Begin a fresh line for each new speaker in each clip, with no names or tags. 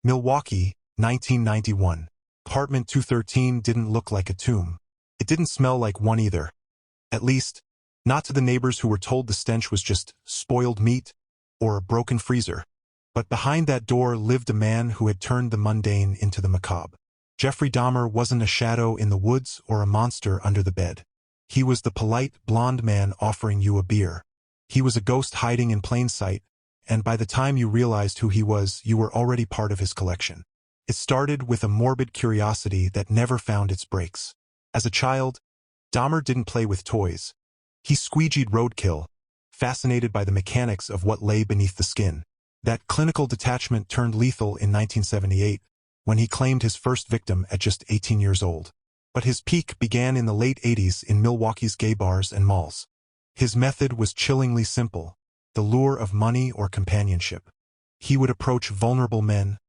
Milwaukee, 1991. Apartment 213 didn't look like a tomb. It didn't smell like one either. At least, not to the neighbors who were told the stench was just spoiled meat or a broken freezer. But behind that door lived a man who had turned the mundane into the macabre. Jeffrey Dahmer wasn't a shadow in the woods or a monster under the bed. He was the polite, blonde man offering you a beer. He was a ghost hiding in plain sight, and by the time you realized who he was, you were already part of his collection. It started with a morbid curiosity that never found its brakes. As a child, Dahmer didn't play with toys. He squeegeed roadkill, fascinated by the mechanics of what lay beneath the skin. That clinical detachment turned lethal in 1978, when he claimed his first victim at just 18 years old. But his peak began in the late 80s in Milwaukee's gay bars and malls. His method was chillingly simple, the lure of money or companionship. He would approach vulnerable men,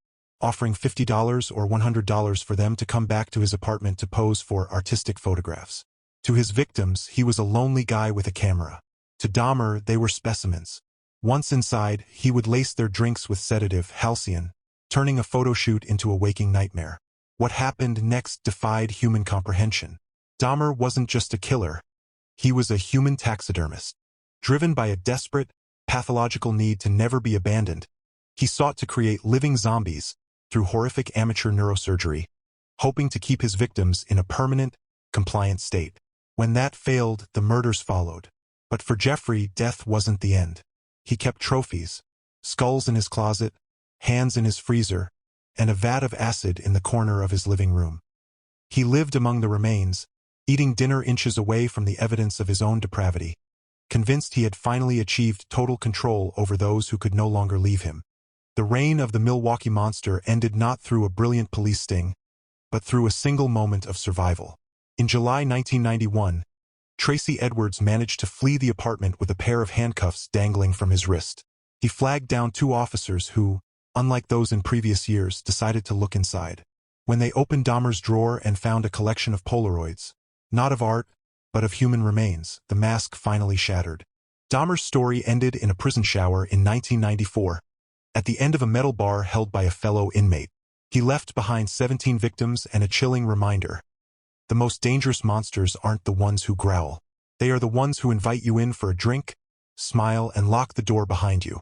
offering $50 or $100 for them to come back to his apartment to pose for artistic photographs. To his victims, he was a lonely guy with a camera. To Dahmer, they were specimens. Once inside, he would lace their drinks with sedative, halcyon, turning a photo shoot into a waking nightmare. What happened next defied human comprehension. Dahmer wasn't just a killer. He was a human taxidermist. Driven by a desperate, pathological need to never be abandoned, he sought to create living zombies through horrific amateur neurosurgery, hoping to keep his victims in a permanent, compliant state. When that failed, the murders followed. But for Jeffrey, death wasn't the end. He kept trophies, skulls in his closet, hands in his freezer, and a vat of acid in the corner of his living room. He lived among the remains, eating dinner inches away from the evidence of his own depravity, convinced he had finally achieved total control over those who could no longer leave him. The reign of the Milwaukee Monster ended not through a brilliant police sting, but through a single moment of survival. In July 1991, Tracy Edwards managed to flee the apartment with a pair of handcuffs dangling from his wrist. He flagged down two officers who, unlike those in previous years, decided to look inside. When they opened Dahmer's drawer and found a collection of Polaroids, not of art, but of human remains, the mask finally shattered. Dahmer's story ended in a prison shower in 1994, at the end of a metal bar held by a fellow inmate. He left behind 17 victims and a chilling reminder. The most dangerous monsters aren't the ones who growl. They are the ones who invite you in for a drink, smile, and lock the door behind you.